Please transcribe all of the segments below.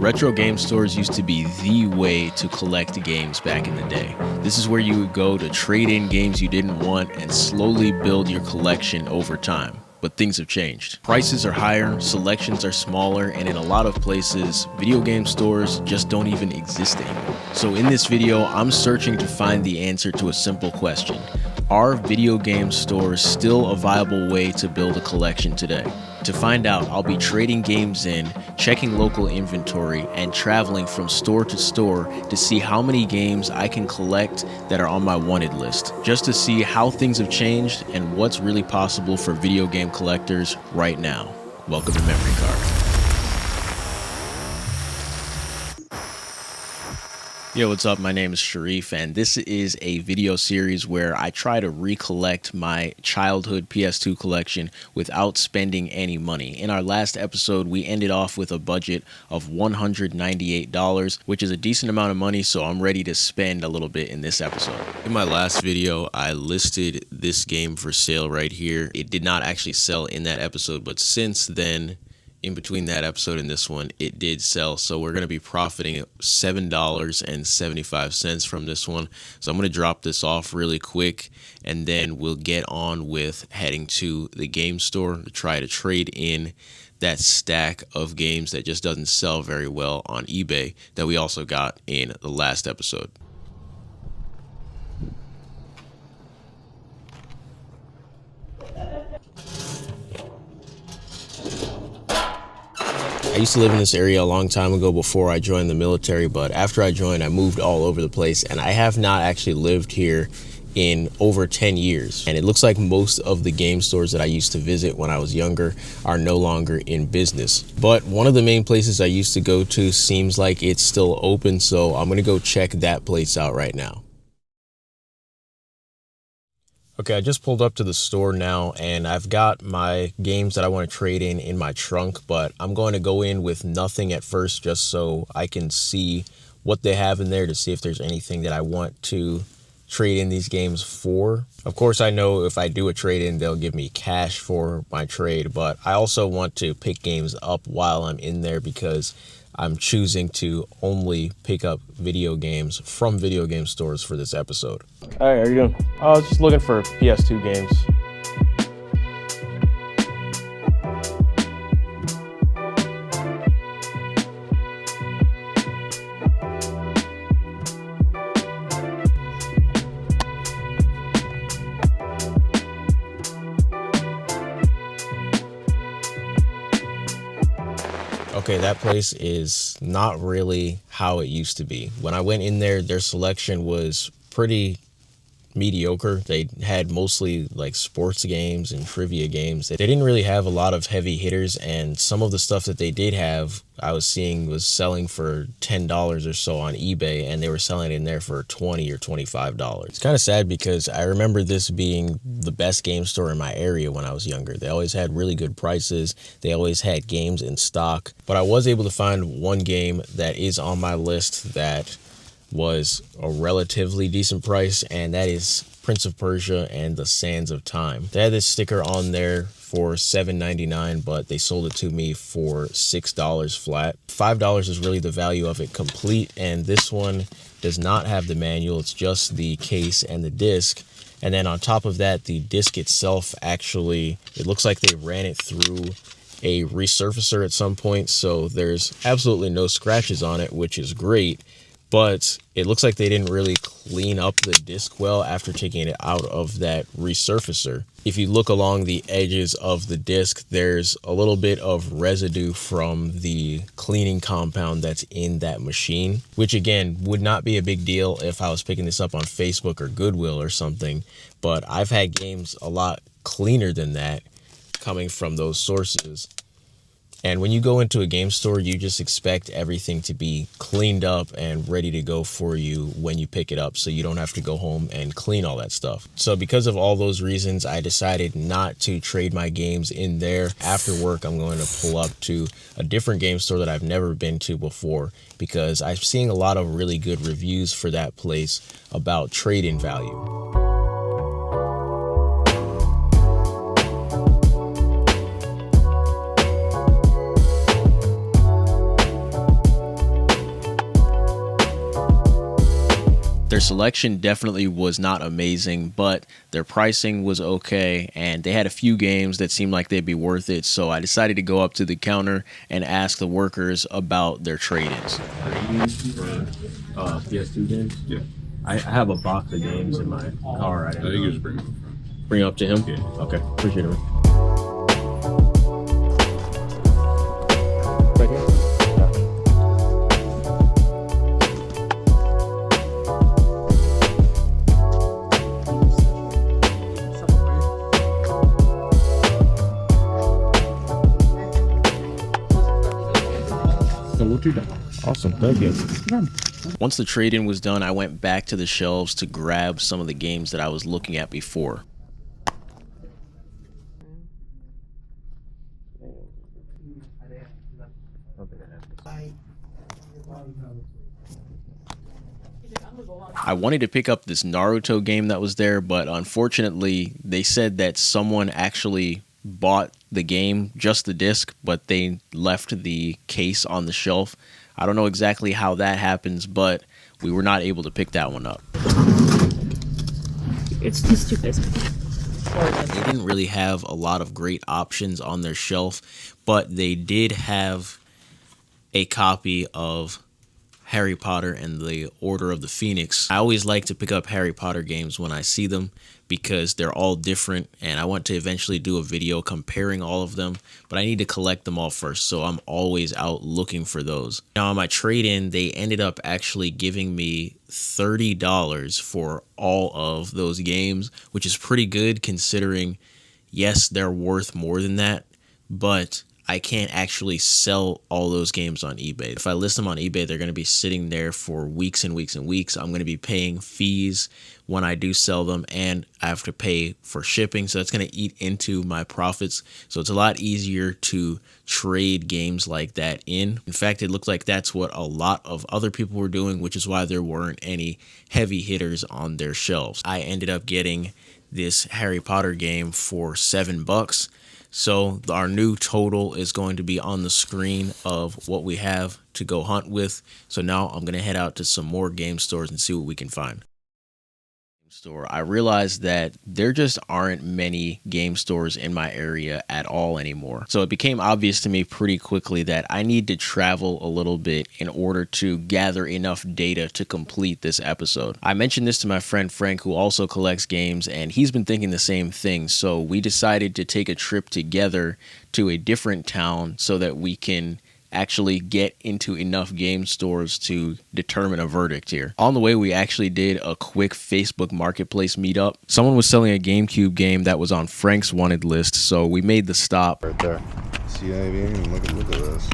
Retro game stores used to be the way to collect games back in the day. This is where you would go to trade in games you didn't want and slowly build your collection over time. But things have changed. Prices are higher, selections are smaller, and in a lot of places, video game stores just don't even exist anymore. So in this video, I'm searching to find the answer to a simple question. Are video game stores still a viable way to build a collection today? To find out, I'll be trading games in, checking local inventory, and traveling from store to store to see how many games I can collect that are on my wanted list, just to see how things have changed and what's really possible for video game collectors right now. Welcome to Memory Card. Yo, what's up? My name is Sharif, and this is a video series where I try to recollect my childhood PS2 collection without spending any money. In our last episode, we ended off with a budget of $198, which is a decent amount of money, so I'm ready to spend a little bit in this episode. In my last video, I listed this game for sale right here. It did not actually sell in that episode, but since then, in between that episode and this one, it did sell. So we're going to be profiting $7.75 from this one. So I'm going to drop this off really quick, and then we'll get on with heading to the game store to try to trade in that stack of games that just doesn't sell very well on eBay that we also got in the last episode. I used to live in this area a long time ago before I joined the military, but after I joined, I moved all over the place, and I have not actually lived here in over 10 years. And it looks like most of the game stores that I used to visit when I was younger are no longer in business. But one of the main places I used to go to seems like it's still open, so I'm gonna go check that place out right now. Okay, I just pulled up to the store now, and I've got my games that I want to trade in my trunk, but I'm going to go in with nothing at first just so I can see what they have in there to see if there's anything that I want to trade in these games for. Of course, I know if I do a trade-in, they'll give me cash for my trade, but I also want to pick games up while I'm in there because I'm choosing to only pick up video games from video game stores for this episode. Hey, how are you doing? I was just looking for PS2 games. Okay, that place is not really how it used to be. When I went in there, their selection was pretty mediocre. They had mostly like sports games and trivia games. They didn't really have a lot of heavy hitters, and some of the stuff that they did have I was seeing was selling for $10 or so on eBay, and they were selling it in there for $20 or $25. It's kind of sad because I remember this being the best game store in my area when I was younger. They always had really good prices. They always had games in stock, but I was able to find one game that is on my list that was a relatively decent price, and that is Prince of Persia and the Sands of Time. They had this sticker on there for $7.99, but they sold it to me for $6 flat. $5 is really the value of it complete, and this one does not have the manual. It's just the case and the disc. And then on top of that, the disc itself actually, it looks like they ran it through a resurfacer at some point, so there's absolutely no scratches on it, which is great. But it looks like they didn't really clean up the disc well after taking it out of that resurfacer. If you look along the edges of the disc, there's a little bit of residue from the cleaning compound that's in that machine, which again would not be a big deal if I was picking this up on Facebook or Goodwill or something, but I've had games a lot cleaner than that coming from those sources. And when you go into a game store, you just expect everything to be cleaned up and ready to go for you when you pick it up, so you don't have to go home and clean all that stuff. So because of all those reasons, I decided not to trade my games in there. After work, I'm going to pull up to a different game store that I've never been to before, because I'm seeing a lot of really good reviews for that place about trade-in value. Their selection definitely was not amazing, but their pricing was okay, and they had a few games that seemed like they'd be worth it, so I decided to go up to the counter and ask the workers about their trade-ins. For PS2 games? Yeah. I have a box of games in my car. I think you just bring it up front. Bring it up to him? Yeah. Okay, appreciate it. Right here? So what you done? Awesome, thank you. Once the trade-in was done, I went back to the shelves to grab some of the games that I was looking at before. I wanted to pick up this Naruto game that was there, but unfortunately, they said that someone actually bought the game, just the disc, but they left the case on the shelf. I don't know exactly how that happens, but we were not able to pick that one up. It's just too basic. They didn't really have a lot of great options on their shelf, but they did have a copy of Harry Potter and the Order of the Phoenix. I always like to pick up Harry Potter games when I see them because they're all different, and I want to eventually do a video comparing all of them, but I need to collect them all first, so I'm always out looking for those. Now on my trade-in, they ended up actually giving me $30 for all of those games, which is pretty good considering, yes, they're worth more than that, but I can't actually sell all those games on eBay. If I list them on eBay, they're going to be sitting there for weeks and weeks and weeks. I'm going to be paying fees when I do sell them, and I have to pay for shipping, so that's going to eat into my profits. So it's a lot easier to trade games like that in. In fact, it looked like that's what a lot of other people were doing, which is why there weren't any heavy hitters on their shelves. I ended up getting this Harry Potter game for $7. So our new total is going to be on the screen of what we have to go hunt with. So now I'm going to head out to some more game stores and see what we can find. I realized that there just aren't many game stores in my area at all anymore. So it became obvious to me pretty quickly that I need to travel a little bit in order to gather enough data to complete this episode. I mentioned this to my friend Frank, who also collects games, and he's been thinking the same thing. So we decided to take a trip together to a different town so that we can actually get into enough game stores to determine a verdict here. On the way, we actually did a quick Facebook Marketplace meetup. Someone was selling a GameCube game that was on Frank's wanted list, so we made the stop. Right there. See, I mean, look at this.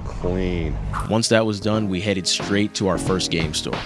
Clean. Once that was done, we headed straight to our first game store.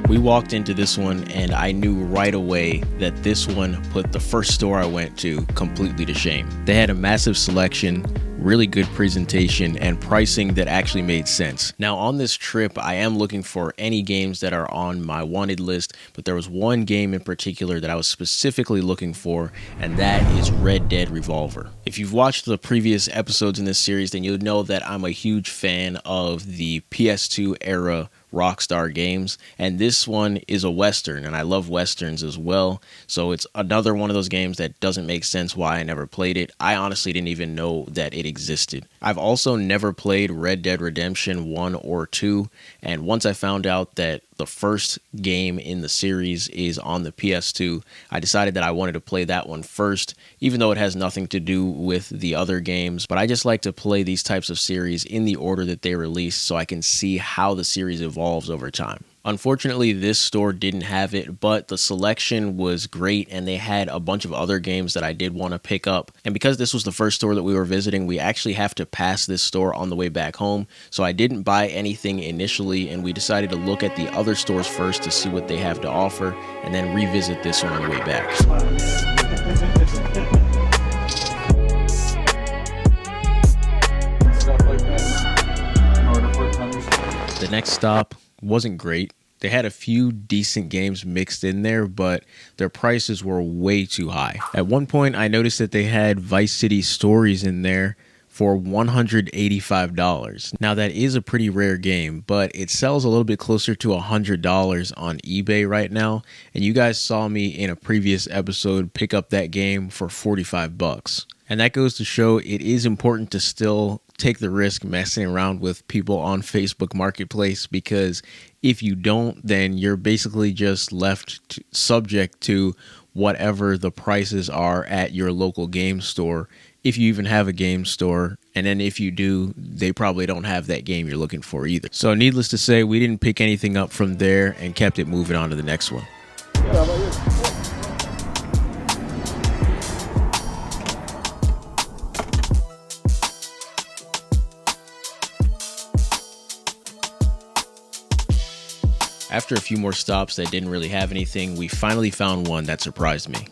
We walked into this one and I knew right away that this one put the first store I went to completely to shame. They had a massive selection, really good presentation, and pricing that actually made sense. Now on this trip, I am looking for any games that are on my wanted list, but there was one game in particular that I was specifically looking for, and that is Red Dead Revolver. If you've watched the previous episodes in this series, then you'll know that I'm a huge fan of the PS2 era Rockstar games, and this one is a Western, and I love Westerns as well, so it's another one of those games that doesn't make sense why I never played it. I honestly didn't even know that it existed. I've also never played Red Dead Redemption 1 or 2, and once I found out that the first game in the series is on the PS2, I decided that I wanted to play that one first, even though it has nothing to do with the other games. But I just like to play these types of series in the order that they release so I can see how the series evolves over time. Unfortunately, this store didn't have it, but the selection was great and they had a bunch of other games that I did want to pick up. And because this was the first store that we were visiting, we actually have to pass this store on the way back home. So I didn't buy anything initially, and we decided to look at the other stores first to see what they have to offer and then revisit this one on the way back. The next stop wasn't great. They had a few decent games mixed in there, but their prices were way too high. At one point, I noticed that they had Vice City Stories in there for $185. Now, that is a pretty rare game, but it sells a little bit closer to $100 on eBay right now. And you guys saw me in a previous episode pick up that game for 45 bucks. And that goes to show it is important to still take the risk messing around with people on Facebook Marketplace, because if you don't, then you're basically just left subject to whatever the prices are at your local game store, if you even have a game store. And then if you do, they probably don't have that game you're looking for either. So needless to say, we didn't pick anything up from there and kept it moving on to the next one. How about you? After a few more stops that didn't really have anything, we finally found one that surprised me.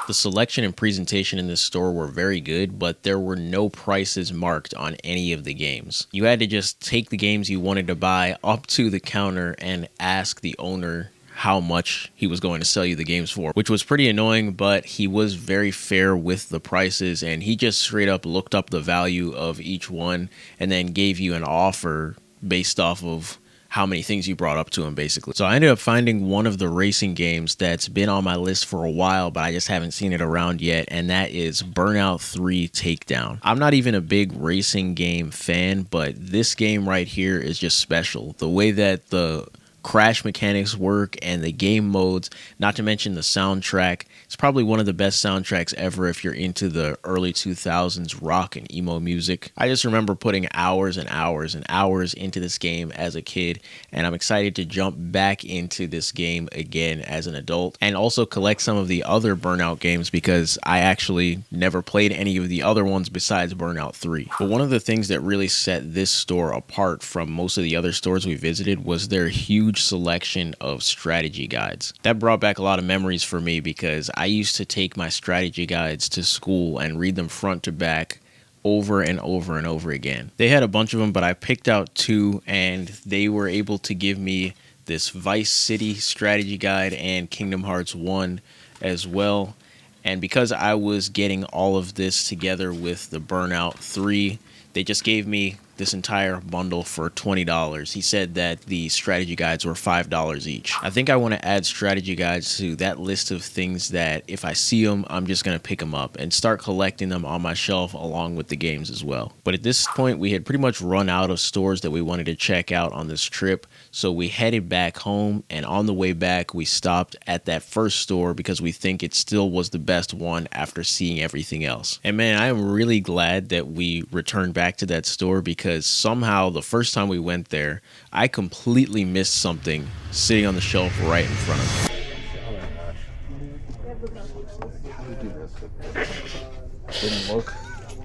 The selection and presentation in this store were very good, but there were no prices marked on any of the games. You had to just take the games you wanted to buy up to the counter and ask the owner how much he was going to sell you the games for, which was pretty annoying, but he was very fair with the prices, and he just straight up looked up the value of each one and then gave you an offer based off of how many things you brought up to him, basically. So I ended up finding one of the racing games that's been on my list for a while, but I just haven't seen it around yet, and that is Burnout 3 Takedown. I'm not even a big racing game fan, but this game right here is just special. The way that the crash mechanics work and the game modes, not to mention the soundtrack. It's probably one of the best soundtracks ever if you're into the early 2000s rock and emo music. I just remember putting hours and hours and hours into this game as a kid, and I'm excited to jump back into this game again as an adult and also collect some of the other Burnout games, because I actually never played any of the other ones besides Burnout 3. But one of the things that really set this store apart from most of the other stores we visited was their huge selection of strategy guides. That brought back a lot of memories for me, because I used to take my strategy guides to school and read them front to back over and over and over again. They had a bunch of them, but I picked out two, and they were able to give me this Vice City strategy guide and Kingdom Hearts 1 as well. And because I was getting all of this together with the Burnout 3, they just gave me this entire bundle for $20. He said that the strategy guides were $5 each. I think I want to add strategy guides to that list of things that if I see them, I'm just going to pick them up and start collecting them on my shelf along with the games as well. But at this point, we had pretty much run out of stores that we wanted to check out on this trip, so we headed back home, and on the way back, we stopped at that first store because we think it still was the best one after seeing everything else. And man, I am really glad that we returned back to that store, because somehow the first time we went there, I completely missed something sitting on the shelf right in front of me.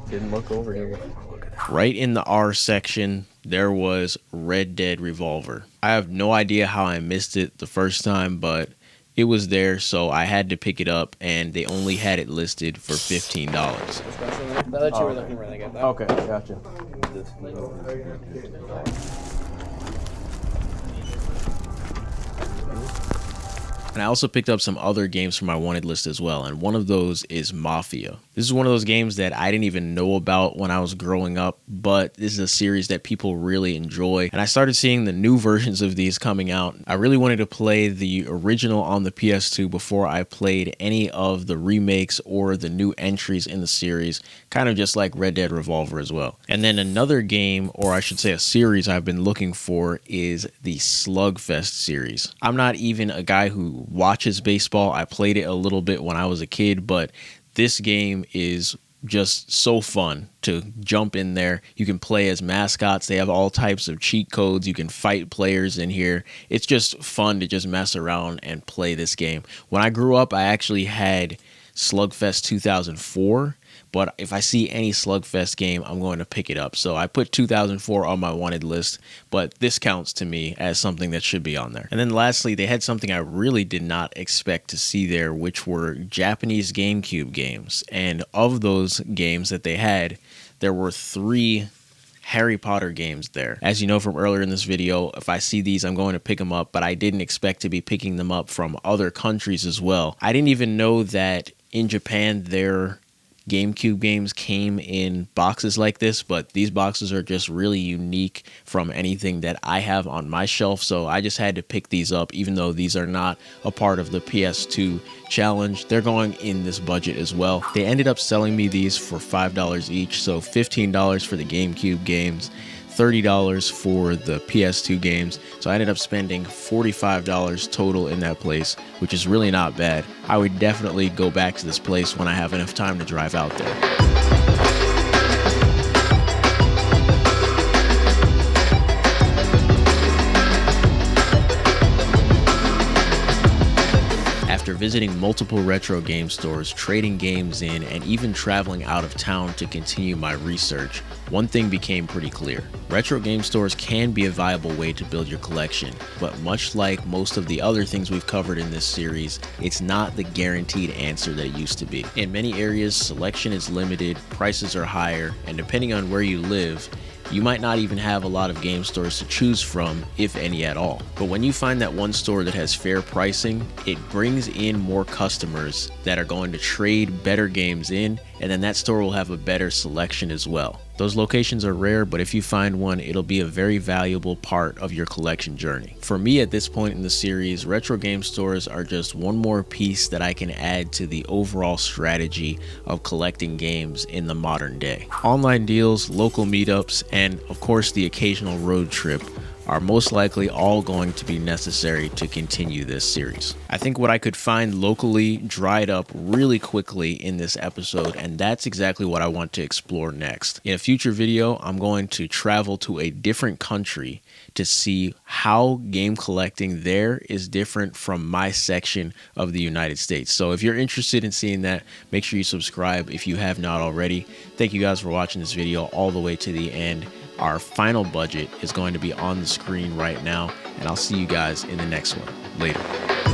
Didn't look over here. Right in the R section, there was Red Dead Revolver. I have no idea how I missed it the first time, but it was there, so I had to pick it up, and they only had it listed for $15. The other two were looking really good, though. Okay, gotcha. And I also picked up some other games from my wanted list as well, and one of those is Mafia. This is one of those games that I didn't even know about when I was growing up, but this is a series that people really enjoy, and I started seeing the new versions of these coming out. I really wanted to play the original on the PS2 before I played any of the remakes or the new entries in the series, kind of just like Red Dead Revolver as well. And then another game, or I should say a series I've been looking for, is the Slugfest series. I'm not even a guy who watches baseball. I played it a little bit when I was a kid, but this game is just so fun to jump in there. You can play as mascots. They have all types of cheat codes. You can fight players in here. It's just fun to just mess around and play this game. When I grew up, I actually had Slugfest 2004, but if I see any Slugfest game, I'm going to pick it up. So I put 2004 on my wanted list, but this counts to me as something that should be on there. And then lastly, they had something I really did not expect to see there, which were Japanese GameCube games. And of those games that they had, there were 3 Harry Potter games there. As you know from earlier in this video, if I see these, I'm going to pick them up, but I didn't expect to be picking them up from other countries as well. I didn't even know that in Japan, their GameCube games came in boxes like this, but these boxes are just really unique from anything that I have on my shelf, so I just had to pick these up. Even though these are not a part of the PS2 challenge, they're going in this budget as well. They ended up selling me these for $5 each, so $15 for the GameCube games, $30 for the PS2 games. So I ended up spending $45 total in that place, which is really not bad. I would definitely go back to this place when I have enough time to drive out there. After visiting multiple retro game stores, trading games in, and even traveling out of town to continue my research, one thing became pretty clear. Retro game stores can be a viable way to build your collection, but much like most of the other things we've covered in this series, it's not the guaranteed answer that it used to be. In many areas, selection is limited, prices are higher, and depending on where you live, you might not even have a lot of game stores to choose from, if any at all. But when you find that one store that has fair pricing, it brings in more customers that are going to trade better games in, and then that store will have a better selection as well. Those locations are rare, but if you find one, it'll be a very valuable part of your collection journey. For me at this point in the series, retro game stores are just one more piece that I can add to the overall strategy of collecting games in the modern day. Online deals, local meetups, and of course the occasional road trip are most likely all going to be necessary to continue this series. I think what I could find locally dried up really quickly in this episode, and that's exactly what I want to explore next. In a future video, I'm going to travel to a different country to see how game collecting there is different from my section of the United States. So if you're interested in seeing that, make sure you subscribe if you have not already. Thank you guys for watching this video all the way to the end. Our final budget is going to be on the screen right now, and I'll see you guys in the next one. Later.